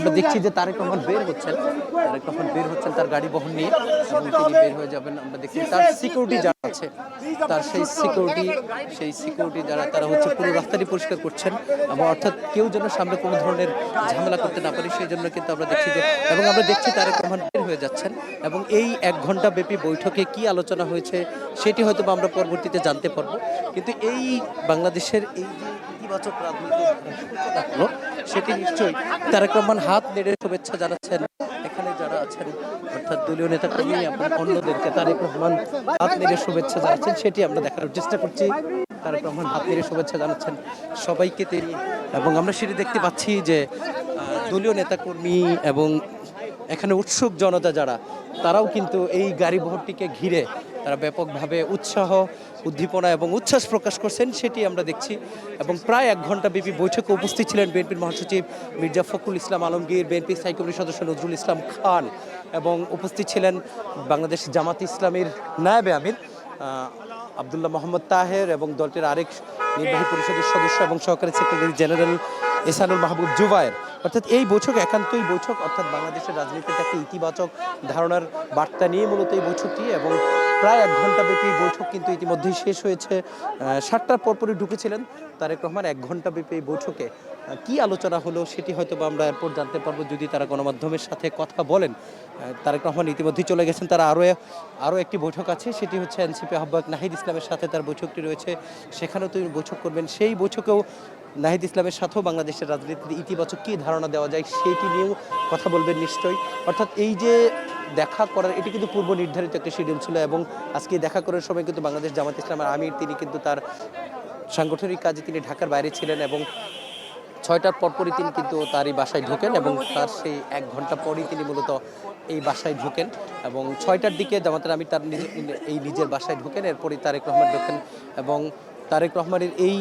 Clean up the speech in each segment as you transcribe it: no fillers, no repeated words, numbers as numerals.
আমরা দেখছি যে তারেক রহমান বের হচ্ছেন, তার গাড়ি বহন নিয়ে, এবং তিনি বের হয়ে যাবেন। আমরা দেখছি তার সিকিউরিটি যারা আছে, তার সেই সিকিউরিটি যারা, তারা হচ্ছে পুরো রাস্তাটি পরিষ্কার করছেন, এবং অর্থাৎ কেউ যেন সামনে কোনো ধরনের ঝামেলা করতে না পারে সেই জন্য কিন্তু আমরা দেখছি যে, এবং আমরা দেখছি তারেক রহমান বের হয়ে যাচ্ছেন। এবং এই 1 ঘন্টা ব্যাপী বৈঠকে কি আলোচনা হয়েছে সেটি হয়তো আমরা পরবর্তীতে জানতে পারবো। কিন্তু এই বাংলাদেশের এই যে ইতিবাচক রাজনীতি হলো, সেটি নিশ্চয়ই তারেক রহমান হাত নেড়ে শুভেচ্ছা জানাচ্ছেন এখানে যারা আছেন, অর্থাৎ দলীয় নেতা কর্মী এবং অন্যদেরকে তারেক রহমান হাত নেড়ে শুভেচ্ছা জানাচ্ছেন, সেটি আমরা দেখার চেষ্টা করছি। তারেক রহমান হাত নেড়ে শুভেচ্ছা জানাচ্ছেন সবাইকে তিনি, এবং আমরা সেটি দেখতে পাচ্ছি যে দলীয় নেতাকর্মী এবং এখানে উৎসুক জনতা যারা, তারাও কিন্তু এই গাড়ি বহরটিকে ঘিরে তারা ব্যাপকভাবে উৎসাহ, উদ্দীপনা এবং উচ্ছ্বাস প্রকাশ করছেন, সেটি আমরা দেখছি। এবং প্রায় 1 ঘন্টা ব্যাপী বৈঠকে উপস্থিত ছিলেন বিএনপির মহাসচিব মির্জা ফখরুল ইসলাম আলমগীর, বিএনপি স্থায়ী কমিটির সদস্য নজরুল ইসলাম খান, এবং উপস্থিত ছিলেন বাংলাদেশ জামাত ইসলামীর নায়েবে আমির আব্দুল্লাহ মোহাম্মদ তাহের, এবং দলটির আরেক নির্বাহী পরিষদের সদস্য এবং সহকারী সেক্রেটারি জেনারেল এহসানুল মাহবুব জুবায়ের। অর্থাৎ এই বৈঠক একান্তই বৈঠক, অর্থাৎ বাংলাদেশের রাজনীতিতে একটা ইতিবাচক ধারণার বার্তা নিয়ে মূলত এই বৈঠকটি, এবং প্রায় 1 ঘন্টা ব্যাপী বৈঠক কিন্তু ইতিমধ্যেই শেষ হয়েছে। 7টার পরপরই ঢুকেছিলেন তারেক রহমান। 1 ঘন্টা ব্যাপী এই বৈঠকে কি আলোচনা হলো সেটি হয়তো বা আমরা এরপর জানতে পারবো যদি তারা গণমাধ্যমের সাথে কথা বলেন। তারেক রহমান ইতিমধ্যেই চলে গেছেন, তারা আরও একটি বৈঠক আছে, সেটি হচ্ছে এনসিপি আহ্বায়ক নাহিদ ইসলামের সাথে তার বৈঠকটি রয়েছে, সেখানেও তিনি বৈঠক করবেন। সেই বৈঠকেও নাহিদ ইসলামের সাথেও বাংলাদেশের রাজনীতিতে ইতিবাচক কী ধারণা দেওয়া যায় সেটি নিয়েও কথা বলবেন নিশ্চয়ই। অর্থাৎ এই যে দেখা করার, এটি কিন্তু পূর্ব নির্ধারিত একটা শিডিউল ছিল, এবং আজকে দেখা করার সময় কিন্তু বাংলাদেশ জামাত ইসলামের আমির, তিনি কিন্তু তার সাংগঠনিক কাজে তিনি ঢাকার বাইরে ছিলেন, এবং 6টার পরপরই তিনি কিন্তু তার এই বাসায় ঢোকেন, এবং তার সেই 1 ঘন্টা পরই তিনি মূলত এই বাসায় ঢোকেন, এবং 6টার দিকে জামাতের আমির তার নিজের বাসায় ঢোকেন। এরপরই তারেক রহমান ঢোকেন, এবং তারেক রহমানের এই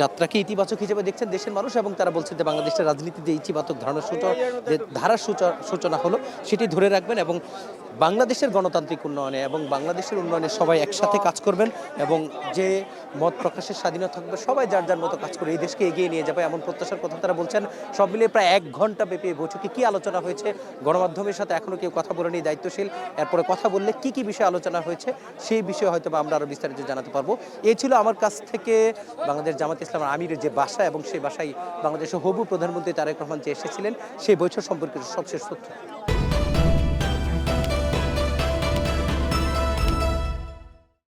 যাত্রাকে ইতিবাচক হিসেবে দেখছেন দেশের মানুষ, এবং তারা বলছেন যে বাংলাদেশের রাজনীতিতে ইতিবাচক ধারার সূচনা হলো সেটি ধরে রাখবেন, এবং বাংলাদেশের গণতান্ত্রিক উন্নয়নে এবং বাংলাদেশের উন্নয়নে সবাই একসাথে কাজ করবেন, এবং যে মত প্রকাশের স্বাধীনতা থাকবে সবাই যার যার মতো কাজ করে এই দেশকে এগিয়ে নিয়ে যাবে, এমন প্রত্যাশার কথা তারা বলছেন। সব মিলিয়ে প্রায় 1 ঘন্টা ব্যাপী বৈঠকে কী আলোচনা হয়েছে, গণমাধ্যমের সাথে এখনও কেউ কথা বলেনি, দায়িত্বশীল। এরপরে কথা বললে কি কি বিষয়ে আলোচনা হয়েছে সেই বিষয়ে হয়তো আমরা আরও বিস্তারিত জানাতে পারবো। এই ছিল আমার কাছ থেকে বাংলাদেশ জামাত ইসলামের আমিরের যে বাসা, এবং সেই বাসায় বাংলাদেশের হবু প্রধানমন্ত্রী তারেক রহমান যে এসেছিলেন সেই বৈঠক সম্পর্কিত সবশেষ তথ্য।